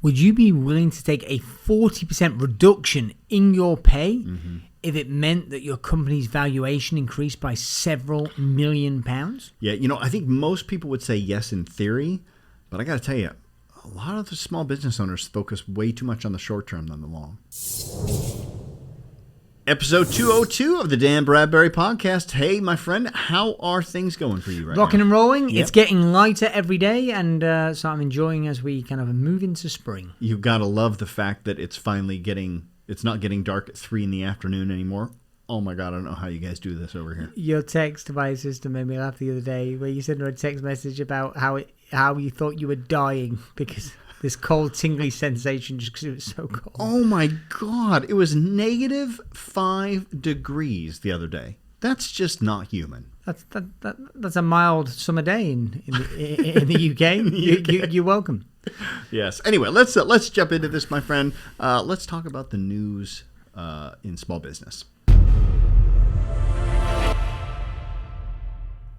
Would you be willing to take a 40% reduction in your pay if it meant that your company's valuation increased by several £1 million? Yeah, I think most people would say yes in theory, but I got to tell you, a lot of the small business owners focus way too much on the short term than the long. Episode 202 of the Dan Bradbury Podcast. Hey, my friend, how are things going for you right now? Rocking and rolling. Yep. It's getting lighter every day, and so I'm enjoying as we kind of move into spring. You've got to love the fact that it's finally it's not getting dark at 3 in the afternoon anymore. Oh my God, I don't know how you guys do this over here. Your text to my sister made me laugh the other day, where you sent her a text message about how you thought you were dying because this cold, tingly sensation just because it was so cold. Oh my God, it was -5 degrees the other day. That's just not human. That's a mild summer day in the UK. You're welcome. Yes. Anyway, let's jump into this, my friend. Let's talk about the news in small business.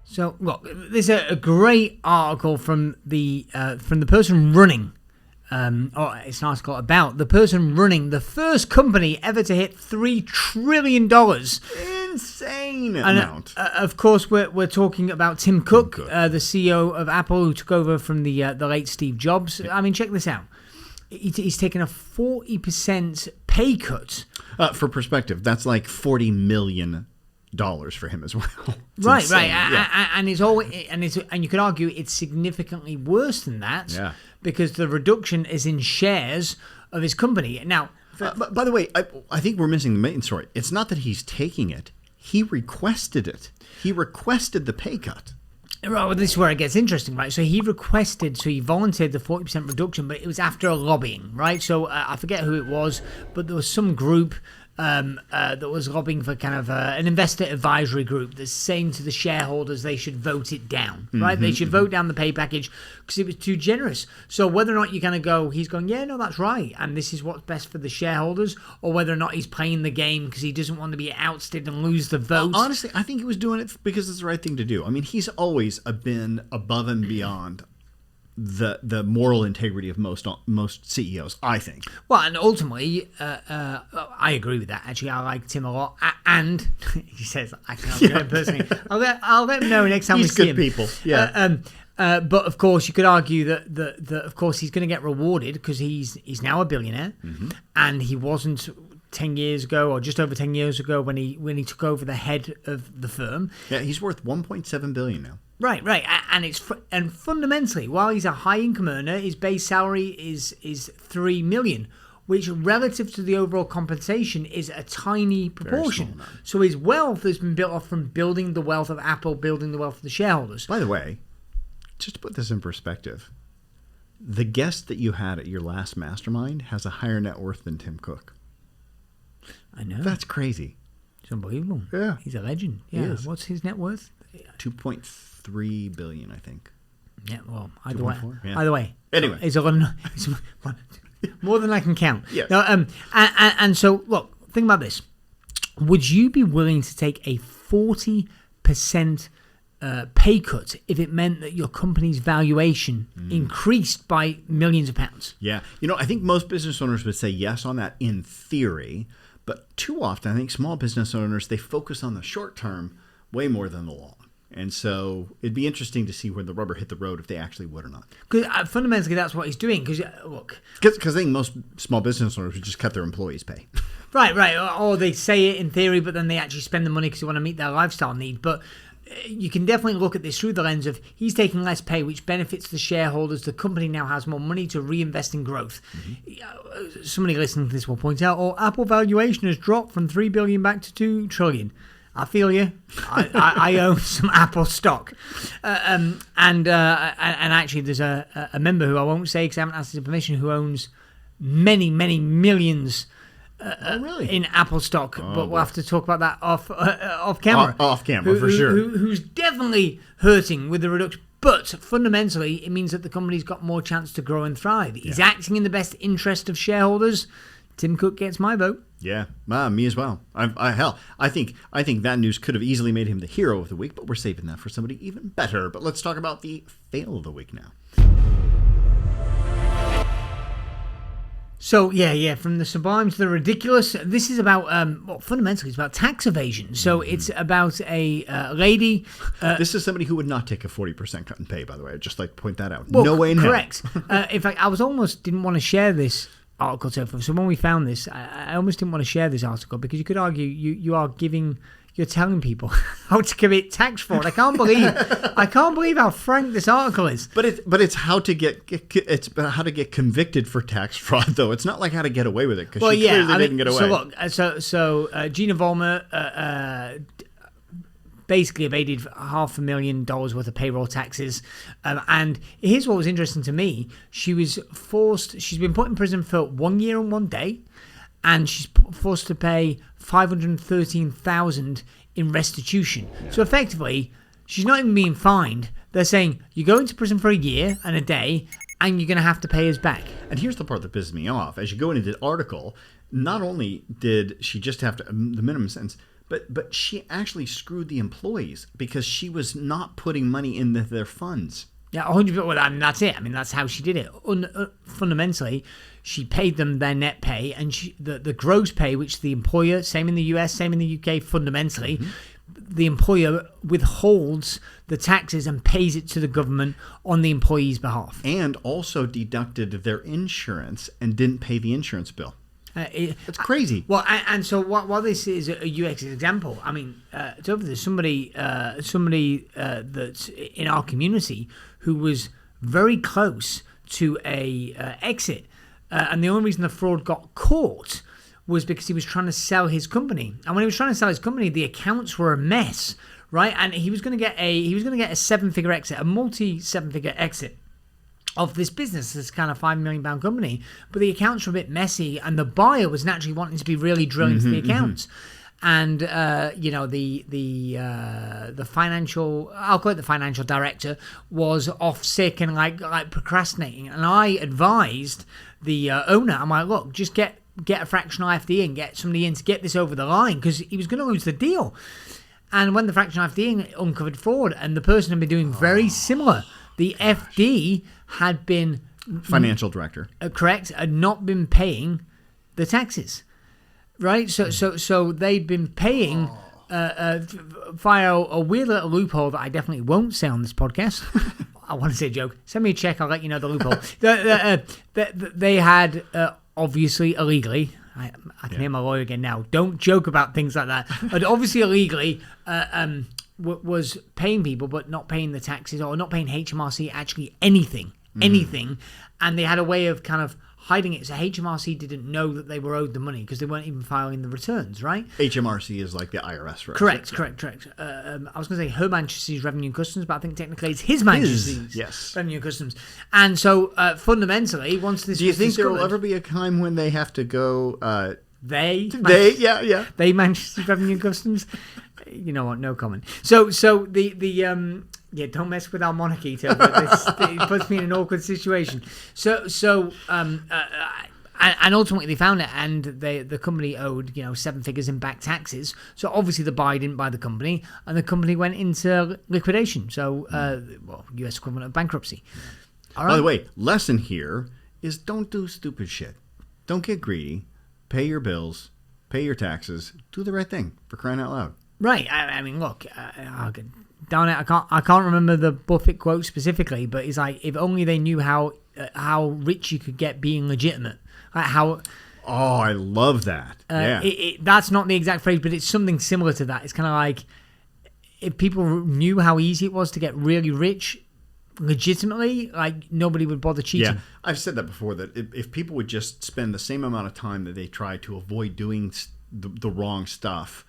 So, look, there's a great article from the person running. It's an article about the person running the first company ever to hit $3 trillion. Insane amount. Of course, we're talking about Tim Cook, the CEO of Apple, who took over from the late Steve Jobs. I mean, check this out. He's taken a 40% pay cut. For perspective, that's like $40 million for him as well. Right. Yeah. And you could argue it's significantly worse than that. Yeah. Because the reduction is in shares of his company. Now, by the way, I think we're missing the main story. It's not that he's taking it. He requested it. He requested the pay cut. Well, this is where it gets interesting, right? So he volunteered the 40% reduction, but it was after a lobbying, right? So I forget who it was, but there was some group that was lobbying for kind of an investor advisory group that's saying to the shareholders they should vote it down, right? They should vote down the pay package because it was too generous. So whether or not you're going to go, he's going, yeah, no, that's right, and this is what's best for the shareholders, or whether or not he's playing the game because he doesn't want to be ousted and lose the vote. Honestly, I think he was doing it because it's the right thing to do. I mean, he's always been above and beyond the moral integrity of most CEOs, I think. Well, and ultimately, I agree with that. Actually, I like Tim a lot. And he says, I can know him personally. I'll let him know next time we see him. He's good people. Yeah. But of course, you could argue that of course he's going to get rewarded because he's now a billionaire, and he wasn't 10 years ago or just over 10 years ago when he took over the head of the firm. Yeah, he's worth $1.7 billion now. Right, and fundamentally, while he's a high income earner, his base salary is $3 million, which relative to the overall compensation is a tiny proportion. So his wealth has been built off from building the wealth of Apple, building the wealth of the shareholders. By the way, just to put this in perspective, the guest that you had at your last mastermind has a higher net worth than Tim Cook. I know. That's crazy. It's unbelievable. Yeah. He's a legend. Yeah. He is. What's his net worth? $2.3 billion, I think. Yeah, well, either way. Yeah. Either way. Anyway. It's more than I can count. Yes. No, and so, look, think about this. Would you be willing to take a 40% pay cut if it meant that your company's valuation increased by millions of pounds? Yeah. I think most business owners would say yes on that in theory, but too often I think small business owners, they focus on the short term way more than the long. And so it'd be interesting to see where the rubber hit the road if they actually would or not. Because fundamentally that's what he's doing. Because look, because I think most small business owners would just cut their employees' pay. Right. Or they say it in theory, but then they actually spend the money because they want to meet their lifestyle need. But you can definitely look at this through the lens of he's taking less pay, which benefits the shareholders. The company now has more money to reinvest in growth. Somebody listening to this will point out, Apple valuation has dropped from $3 billion back to $2 trillion. I feel you. I own some Apple stock, and actually, there's a member who I won't say because I haven't asked his permission, who owns many millions in Apple stock. But we'll have to talk about that off camera. Off camera, for sure. Who's definitely hurting with the reduction. But fundamentally, it means that the company's got more chance to grow and thrive. He's acting in the best interest of shareholders. Tim Cook gets my vote. Yeah, me as well. I think that news could have easily made him the hero of the week, but we're saving that for somebody even better. But let's talk about the fail of the week now. So, from the sublime to the ridiculous. This is about, fundamentally, it's about tax evasion. So, it's about a lady. This is somebody who would not take a 40% cut in pay, by the way. I'd just like to point that out. Well, no way in hell. Correct. In fact, I didn't want to share this article. So, when we found this, I almost didn't want to share this article because you could argue you're telling people how to commit tax fraud. I can't believe how frank this article is. But it's how to get how to get convicted for tax fraud, though. It's not like how to get away with it because she clearly didn't get away. So look, Gina Vollmer basically evaded $500,000 worth of payroll taxes. And here's what was interesting to me: she's been put in prison for 1 year and 1 day. And she's forced to pay $513,000 in restitution. Yeah. So effectively, she's not even being fined. They're saying you go into prison for 1 year and 1 day, and you're going to have to pay us back. And here's the part that pisses me off: as you go into the article, not only did she just have to the minimum sentence, but she actually screwed the employees because she was not putting money in their funds. Yeah, 100%. Well, I mean, that's it. I mean, that's how she did it. Fundamentally, she paid them their net pay, and the gross pay, which the employer, same in the US, same in the UK, fundamentally, the employer withholds the taxes and pays it to the government on the employee's behalf. And also deducted their insurance and didn't pay the insurance bill. It's crazy. Well, and so while this is a UX example, I mean, there's somebody that's in our community who was very close to a exit, and the only reason the fraud got caught was because he was trying to sell his company. And when he was trying to sell his company, the accounts were a mess, right? And he was going to get a 7-figure exit, a multi-7-figure exit of this business, this kind of £5 million company, but the accounts were a bit messy, and the buyer was naturally wanting to be really drilled into the accounts. And the financial, I'll call it the financial director, was off sick and like procrastinating. And I advised the owner, I'm like, look, just get a fractional FD and get somebody in to get this over the line, because he was going to lose the deal. And when the fractional FD uncovered fraud, and the person had been doing very similar, the FD had been financial director, correct, had not been paying the taxes, right? So they'd been paying via a weird little loophole that I definitely won't say on this podcast. I want to say a joke. Send me a check. I'll let you know the loophole. They had obviously illegally. I can hear my lawyer again now. Don't joke about things like that. But obviously illegally was paying people but not paying the taxes, or not paying HMRC actually anything. And they had a way of kind of hiding it. So HMRC didn't know that they were owed the money because they weren't even filing the returns, right? HMRC is like the IRS, right? Correct. I was going to say Her Majesty's Revenue and Customs, but I think technically it's His Majesty's Revenue and Customs. And so fundamentally, once this, do you think there will ever be a time when they have to go? They Majesty's Revenue and Customs. You know what? No comment. So the don't mess with our monarchy, Topher. It puts me in an awkward situation. And ultimately they found it, and the company owed 7 figures in back taxes. So obviously the buyer didn't buy the company, and the company went into liquidation. So US equivalent of bankruptcy. All right. By the way, lesson here is don't do stupid shit. Don't get greedy. Pay your bills. Pay your taxes. Do the right thing, for crying out loud. Right. I mean, look. Darn it, I can't remember the Buffett quote specifically, but it's like, if only they knew how rich you could get being legitimate. Like how. Oh, I love that. Yeah. That's not the exact phrase, but it's something similar to that. It's kind of like, if people knew how easy it was to get really rich legitimately, like nobody would bother cheating. Yeah, I've said that before, that if people would just spend the same amount of time that they try to avoid doing the wrong stuff,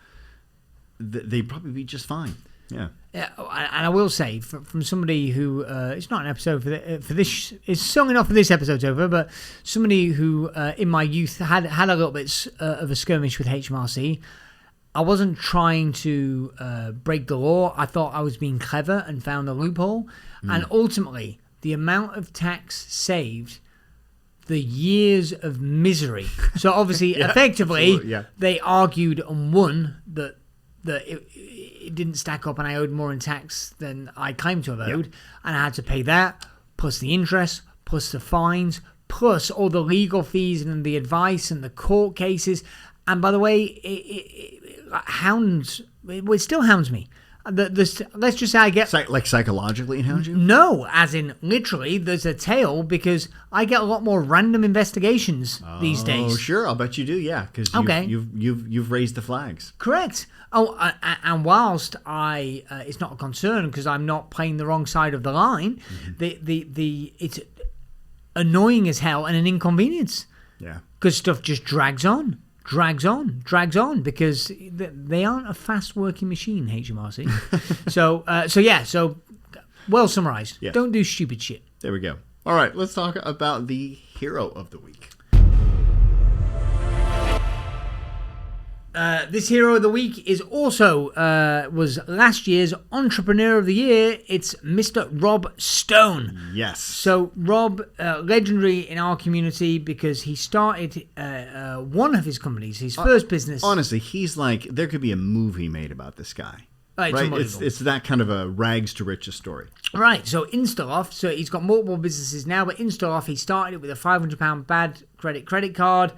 they'd probably be just fine. Yeah. And I will say, from somebody who, it's not an episode for this, it's certainly not for this episode, Topher, but somebody who in my youth had a little bit of a skirmish with HMRC. I wasn't trying to break the law. I thought I was being clever and found a loophole. And ultimately, the amount of tax saved, the years of misery. So obviously, effectively, they argued and won that it didn't stack up, and I owed more in tax than I claimed to have owed, and I had to pay that, plus the interest, plus the fines, plus all the legal fees and the advice and the court cases. And by the way, it still hounds me. Let's just say I get... Like psychologically it hounds you? No, as in literally, there's a tail because I get a lot more random investigations these days. Oh, sure. I'll bet you do, yeah. Because you've raised the flags. Correct. Oh, and whilst it's not a concern because I'm not playing the wrong side of the line, it's annoying as hell and an inconvenience. Yeah. Because stuff just drags on because they aren't a fast-working machine, HMRC. So well summarized. Yes. Don't do stupid shit. There we go. All right, let's talk about the hero of the week. This hero of the week is also was last year's Entrepreneur of the Year. It's Mr. Rob Stone. Yes. So Rob, legendary in our community because he started one of his companies, his first business. Honestly, he's like, there could be a movie made about this guy. Right? It's that kind of a rags to riches story. Right. So Instaloft. So he's got multiple businesses now, but Instaloft, he started it with a £500 bad credit card.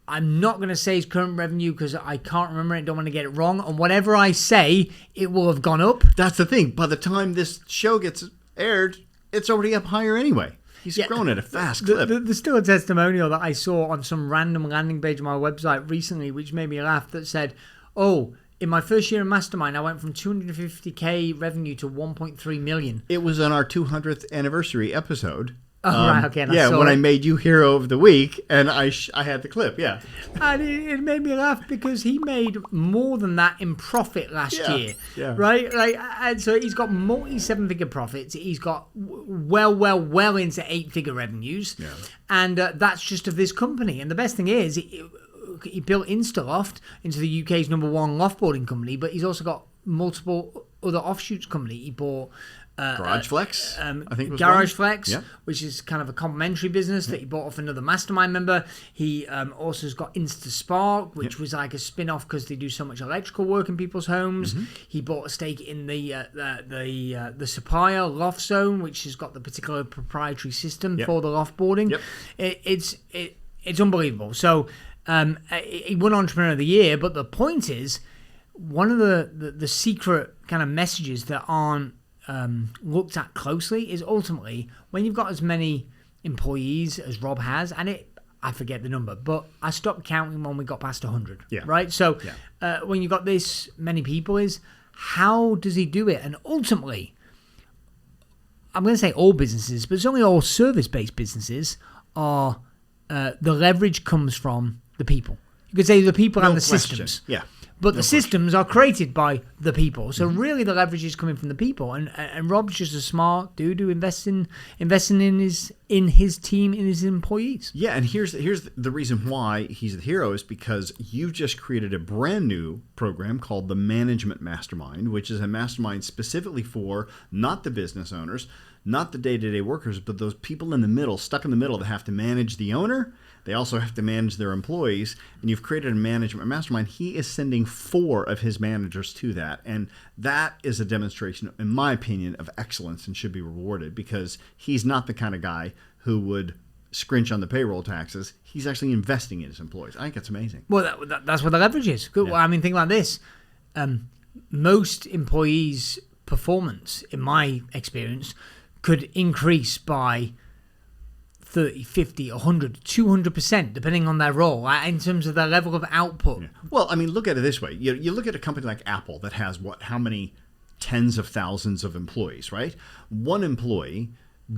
I'm not going to say his current revenue because I can't remember it. Don't want to get it wrong. And whatever I say, it will have gone up. That's the thing. By the time this show gets aired, it's already up higher anyway. He's grown at a fast clip. There's still a testimonial that I saw on some random landing page on my website recently, which made me laugh, that said, in my first year in Mastermind, I went from 250K revenue to 1.3 million. It was on our 200th anniversary episode. Oh, right, okay. I made you hero of the week, and I had the clip, yeah. And it made me laugh because he made more than that in profit last year, right? And so he's got multi-seven-figure profits. He's got well into eight-figure revenues, and that's just of this company. And the best thing is, he built Instaloft into the UK's #1 loftboarding company, but he's also got multiple other offshoots company. He bought Garage Flex, I think it was Garage Flex, which is kind of a complementary business that he bought off another mastermind member. He also has got InstaSpark, which was like a spin-off because they do so much electrical work in people's homes. He bought a stake in the Supplier Loft Zone, which has got the particular proprietary system for the loftboarding. It's unbelievable. So he won Entrepreneur of the Year, but the point is, one of the secret kind of messages that aren't looked at closely is ultimately when you've got as many employees as Rob has, and I forget the number, but I stopped counting when we got past 100. Right? So when you've got this many people, is how does he do it? And ultimately, I'm going to say all businesses, but it's only all service-based businesses are the leverage comes from the people. You could say the people and the systems. Yeah. But the systems are created by the people. So really the leverage is coming from the people. And Rob's just a smart dude who investing in his team, in his employees. Yeah, and here's the reason why he's the hero is because you just created a brand new program called the Management Mastermind, which is a mastermind specifically for not the business owners, not the day-to-day workers, but those people in the middle, stuck in the middle that have to manage the owner. They also have to manage their employees, and you've created a management mastermind. He is sending 4 of his managers to that, and that is a demonstration, in my opinion, of excellence and should be rewarded because he's not the kind of guy who would scrinch on the payroll taxes. He's actually investing in his employees. I think it's amazing. Well, that's what the leverage is. Good. Yeah. Well, I mean, think like this. Most employees' performance, in my experience, could increase by 30, 50, 100, 200%, depending on their role, in terms of their level of output. Yeah. Well, I mean, look at it this way. You look at a company like Apple that has, how many tens of thousands of employees, right? One employee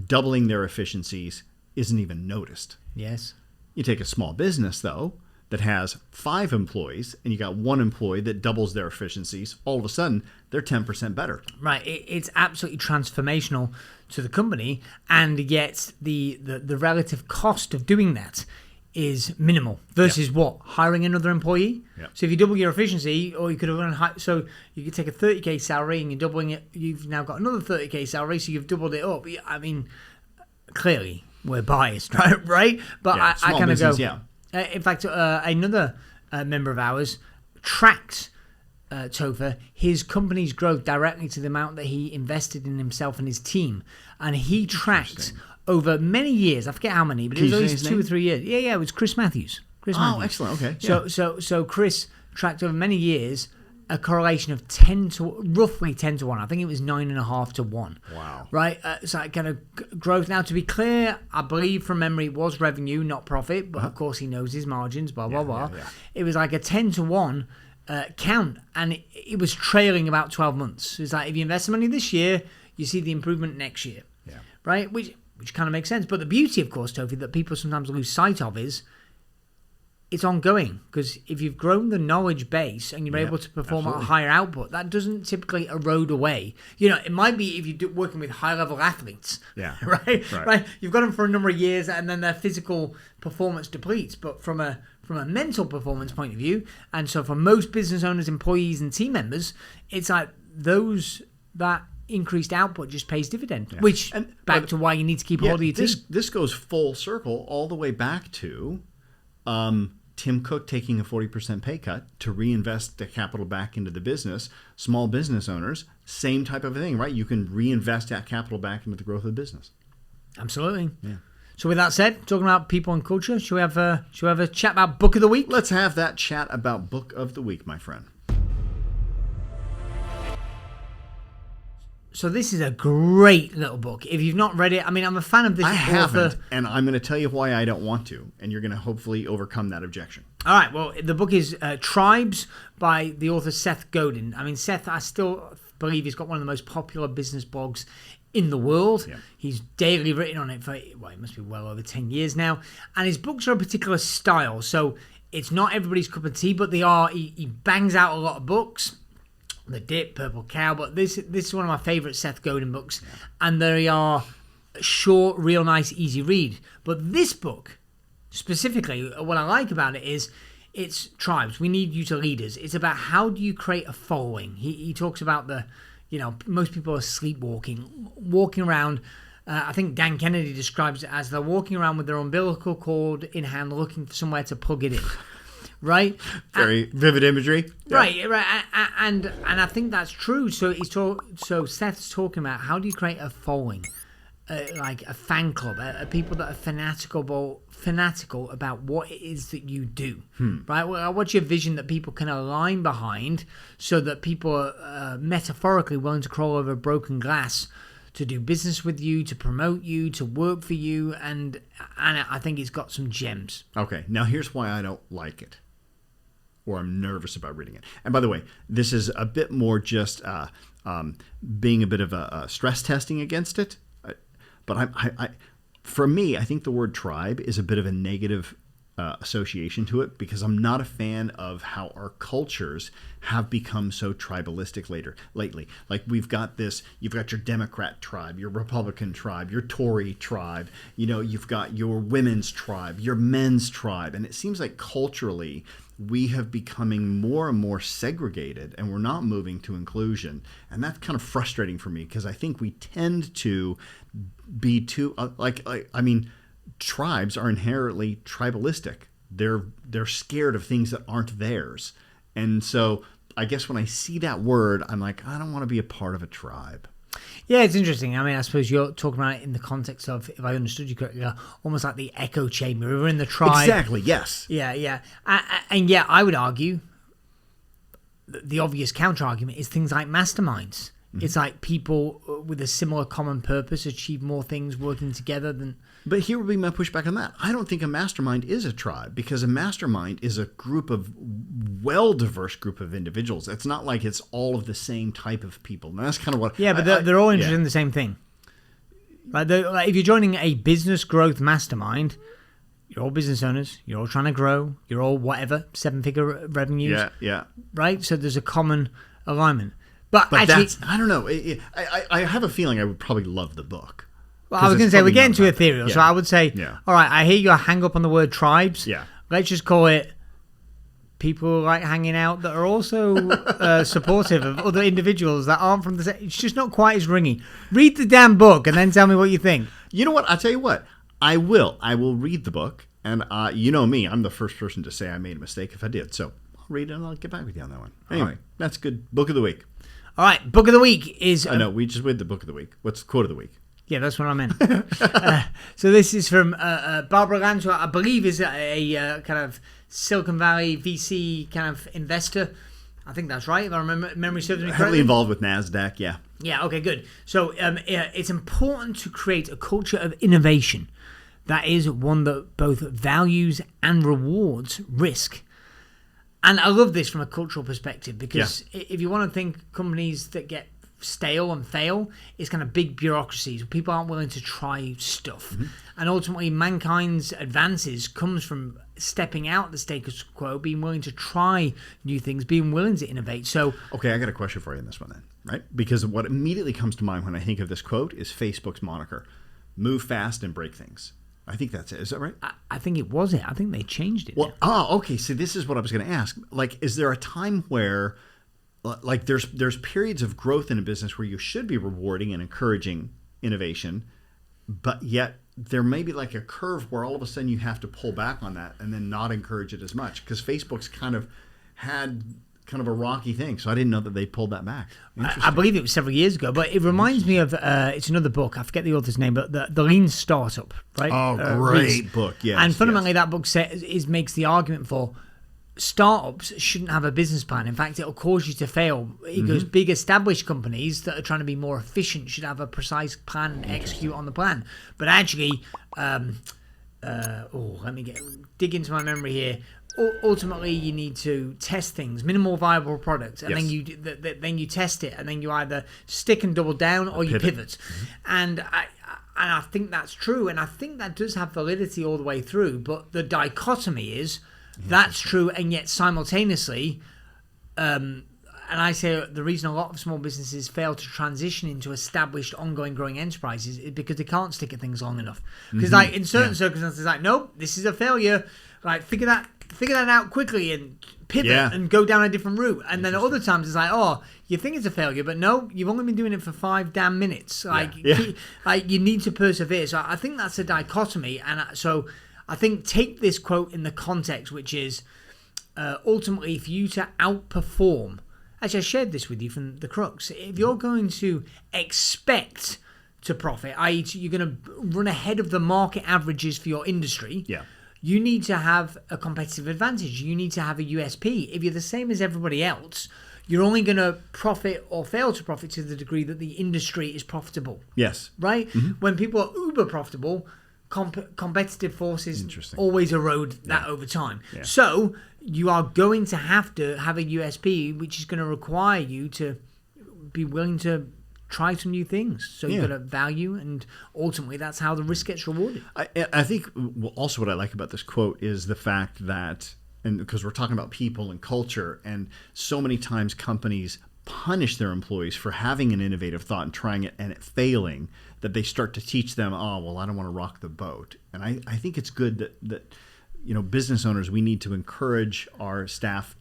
doubling their efficiencies isn't even noticed. Yes. You take a small business, though, that has 5 employees, and you got one employee that doubles their efficiencies, all of a sudden, they're 10% better. Right. It's absolutely transformational to the company, and yet the relative cost of doing that is minimal versus what? Hiring another employee? Yeah. So if you double your efficiency, or you could have run so you could take a 30K salary and you're doubling it, you've now got another 30K salary, so you've doubled it up. I mean, clearly we're biased, right? But yeah, I kind of go... Yeah. In fact, another member of ours tracked Topher, his company's growth directly to the amount that he invested in himself and his team. And he tracked over many years. I forget how many, but it was at least 2 or 3 years. Yeah, it was Chris Matthews. Matthews. Excellent. Okay. So Chris tracked over many years a correlation of roughly 10 to 1. I think it was 9.5 to 1. Wow. Right? So that kind of growth. Now, to be clear, I believe from memory it was revenue, not profit. But of course, he knows his margins, blah, blah, blah. Yeah. It was like a 10 to 1 count. And it was trailing about 12 months. It's like if you invest some money this year, you see the improvement next year. Yeah. Right? Which kind of makes sense. But the beauty, of course, Topher, that people sometimes lose sight of is it's ongoing, because if you've grown the knowledge base and you're able to perform at a higher output, that doesn't typically erode away. It might be if you're working with high-level athletes, right? You've got them for a number of years, and then their physical performance depletes. But from a mental performance point of view, and so for most business owners, employees, and team members, it's like that increased output just pays dividend. Which back to why you need to keep hold of your team. This goes full circle all the way back to Tim Cook taking a 40% pay cut to reinvest the capital back into the business. Small business owners, same type of thing, right? You can reinvest that capital back into the growth of the business. Absolutely. Yeah. So with that said, talking about people and culture, should we have a chat about book of the week? Let's have that chat about book of the week, my friend. So this is a great little book. If you've not read it, I mean, I'm a fan of this author. I haven't, and I'm going to tell you why I don't want to, and you're going to hopefully overcome that objection. All right, well, the book is Tribes by the author Seth Godin. I mean, Seth, I still believe he's got one of the most popular business blogs in the world. Yeah. He's daily written on it for, it must be well over 10 years now. And his books are a particular style, so it's not everybody's cup of tea, but they are. He bangs out a lot of books. The Dip, Purple Cow, but this is one of my favourite Seth Godin books, and they are short, real nice, easy read. But this book, specifically, what I like about it is it's Tribes. We need you to leaders. It's about how do you create a following. He talks about most people are sleepwalking, walking around. I think Dan Kennedy describes it as they're walking around with their umbilical cord in hand, looking for somewhere to plug it in. Right, very vivid imagery. Yeah. Right, and I think that's true. So so Seth's talking about how do you create a following, like a fan club, people that are fanatical about what it is that you do. Right, what's your vision that people can align behind, so that people are metaphorically willing to crawl over broken glass to do business with you, to promote you, to work for you, and I think it's got some gems. Okay, now here's why I don't like it, or I'm nervous about reading it. And by the way, this is a bit more just being a bit of a stress testing against it. But for me, I think the word tribe is a bit of a negative association to it, because I'm not a fan of how our cultures have become so tribalistic lately. Like you've got your Democrat tribe, your Republican tribe, your Tory tribe, you've got your women's tribe, your men's tribe, and it seems like culturally we have becoming more and more segregated, and we're not moving to inclusion, and that's kind of frustrating for me, because I think we tend to be too tribes are inherently tribalistic. They're scared of things that aren't theirs. And so I guess when I see that word, I'm like, I don't want to be a part of a tribe. Yeah, it's interesting. I mean, I suppose you're talking about it in the context of, if I understood you correctly, almost like the echo chamber. We're in the tribe. Exactly, yes. Yeah. And yeah, I would argue the obvious counter-argument is things like masterminds. Mm-hmm. It's like people with a similar common purpose achieve more things working together than... But here would be my pushback on that. I don't think a mastermind is a tribe, because a mastermind is a diverse group of individuals. It's not like it's all of the same type of people. And that's kind of what... Yeah, but they're all interested in the same thing. Like if you're joining a business growth mastermind, you're all business owners, you're all trying to grow, you're all whatever, 7-figure revenues. Yeah. Right? So there's a common alignment. But actually, I don't know. I have a feeling I would probably love the book. Well, I was going to say, we're getting too ethereal, so I would say, all right, I hear you hang up on the word tribes. Yeah. Let's just call it people who like hanging out that are also supportive of other individuals that aren't from the same... It's just not quite as ringy. Read the damn book and then tell me what you think. You know what? I'll tell you what. I will read the book, and you know me, I'm the first person to say I made a mistake if I did. So I'll read it and I'll get back with you on that one. Anyway, That's good. Book of the week. All right, book of the week is... No, we just read the book of the week. What's the quote of the week? Yeah, that's what I meant. So this is from Barbara Land, who I believe is a kind of Silicon Valley VC kind of investor. I think that's right, if I remember memory serves me correctly. Heavily involved with NASDAQ, yeah. Yeah, okay, good. So it's important to create a culture of innovation that is one that both values and rewards risk. And I love this from a cultural perspective because if you want to think companies that get stale and fail, it's kind of big bureaucracies. People aren't willing to try stuff. Mm-hmm. And ultimately, mankind's advances comes from stepping out the status quo, being willing to try new things, being willing to innovate. So, okay, I got a question for you in this one then, right? Because what immediately comes to mind when I think of this quote is Facebook's moniker, move fast and break things. I think that's it. Is that right? I think it was it. I think they changed it. Well, okay. So this is what I was going to ask. Like, is there a time where, like, there's periods of growth in a business where you should be rewarding and encouraging innovation, but yet there may be like a curve where all of a sudden you have to pull back on that and then not encourage it as much because Facebook's kind of had kind of a rocky thing. So I didn't know that they pulled that back. I believe it was several years ago, but it reminds me of, it's another book. I forget the author's name, but the Lean Startup, right? Oh, great book. Yes. And fundamentally that book makes the argument for startups shouldn't have a business plan. In fact, it'll cause you to fail. It goes, big established companies that are trying to be more efficient should have a precise plan and execute on the plan. But actually, let me dig into my memory here. Ultimately, you need to test things, minimal viable products, and then you test it, and then you either stick and double down or you pivot. And I think that's true, and I think that does have validity all the way through. But the dichotomy is that's true, and yet simultaneously, and I say the reason a lot of small businesses fail to transition into established, ongoing, growing enterprises is because they can't stick at things long enough. Because like in certain circumstances, like nope, this is a failure. Like figure that out quickly and pivot and go down a different route. And then at other times it's like, oh, you think it's a failure, but no, you've only been doing it for 5 damn minutes. Like, like you need to persevere. So I think that's a dichotomy. And so I think take this quote in the context, which is ultimately for you to outperform. Actually, I shared this with you from the crux. If you're going to expect to profit, i.e. you're going to run ahead of the market averages for your industry, you need to have a competitive advantage. You need to have a USP. If you're the same as everybody else, you're only going to profit or fail to profit to the degree that the industry is profitable. Yes. Right? When people are uber profitable, competitive forces always erode that over time. Yeah. So you are going to have a USP, which is going to require you to be willing to try some new things. So you've got to value, and ultimately that's how the risk gets rewarded. I think also what I like about this quote is the fact that, and because we're talking about people and culture, and so many times companies punish their employees for having an innovative thought and trying it and it failing, that they start to teach them, oh, well, I don't want to rock the boat. And I think it's good that business owners, we need to encourage our staff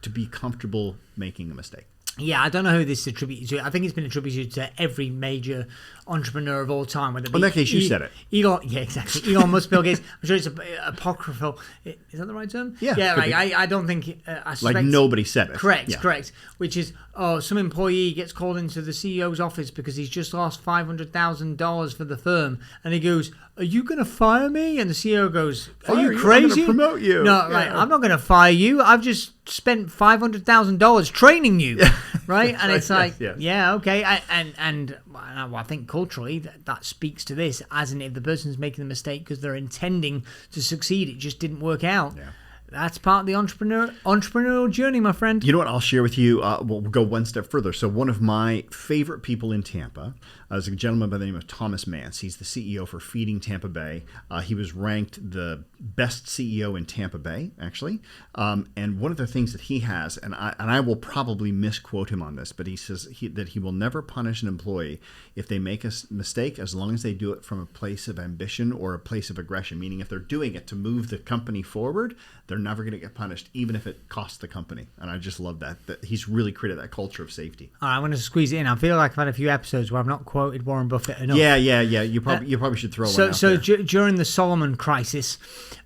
to be comfortable making a mistake. Yeah, I don't know who this is attributed to. I think it's been attributed to every major entrepreneur of all time. Whether in that case, you said it. Elon Musk, Bill Gates. I'm sure it's apocryphal. Is that the right term? Yeah. Like, I don't think. I suspect, like nobody said it. Correct. Which is, some employee gets called into the CEO's office because he's just lost $500,000 for the firm, and he goes, "Are you going to fire me?" And the CEO goes, "Are you crazy? I'm going to promote you." No, I'm not going to fire you. I've just spent $500,000 training you, right? And it's like, okay. And I think culturally that speaks to this, as in if the person's making the mistake because they're intending to succeed, it just didn't work out. Yeah. That's part of the entrepreneurial journey, my friend. You know what? I'll share with you. We'll go one step further. So one of my favorite people in Tampa is a gentleman by the name of Thomas Mance. He's the CEO for Feeding Tampa Bay. He was ranked the best CEO in Tampa Bay, actually. And one of the things that he has, and I will probably misquote him on this, but he says that he will never punish an employee if they make a mistake, as long as they do it from a place of ambition or a place of aggression. Meaning, if they're doing it to move the company forward, they're never going to get punished, even if it costs the company. And I just love that he's really created that culture of safety. All right, I'm going to squeeze it in. I feel like I've had a few episodes where I've not quoted Warren Buffett enough. Yeah. You probably should throw one out there. During the Solomon crisis,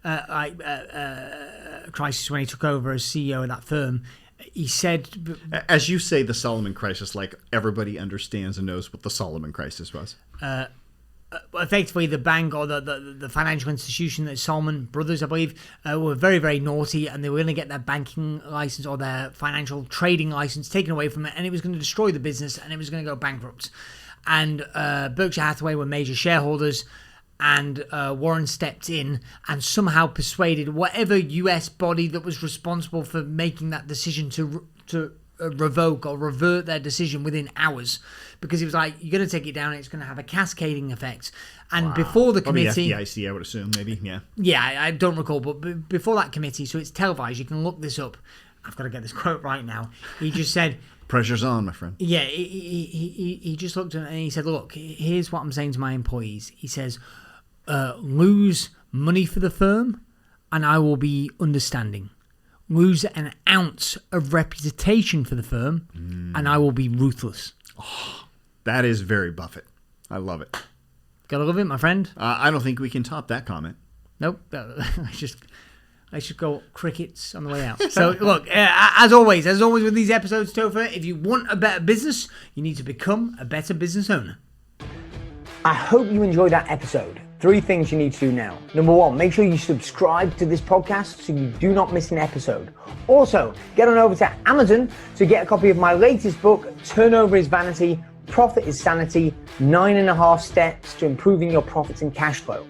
when he took over as CEO of that firm, he said... As you say, the Solomon crisis, like everybody understands and knows what the Solomon crisis was. effectively the bank or the financial institution, that Salomon Brothers, I believe, were very, very naughty, and they were going to get their banking license or their financial trading license taken away from it, and it was going to destroy the business, and it was going to go bankrupt. And Berkshire Hathaway were major shareholders, and Warren stepped in and somehow persuaded whatever US body that was responsible for making that decision to revoke or revert their decision within hours, because he was like, you're going to take it down, it's going to have a cascading effect. And before the committee, the FDIC, I would assume, maybe. I don't recall, but before that committee, so it's televised, you can look this up. I've got to get this quote right now. He just said, pressure's on, my friend. Yeah, he just looked at it and he said, look, here's what I'm saying to my employees. He says, lose money for the firm and I will be understanding. Lose an ounce of reputation for the firm and I will be ruthless. Oh, that is very Buffett. I love it. Gotta love it, my friend. I don't think we can top that comment. Nope. I should go crickets on the way out. So, look, as always with these episodes, Topher, if you want a better business, you need to become a better business owner. I hope you enjoyed that episode. 3 things you need to do now. Number 1, make sure you subscribe to this podcast so you do not miss an episode. Also, get on over to Amazon to get a copy of my latest book, Turnover is Vanity, Profit is Sanity, 9.5 Steps to Improving Your Profits and Cash Flow.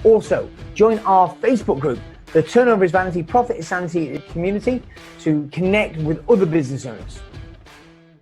Also, join our Facebook group, the Turnover is Vanity, Profit is Sanity community, to connect with other business owners.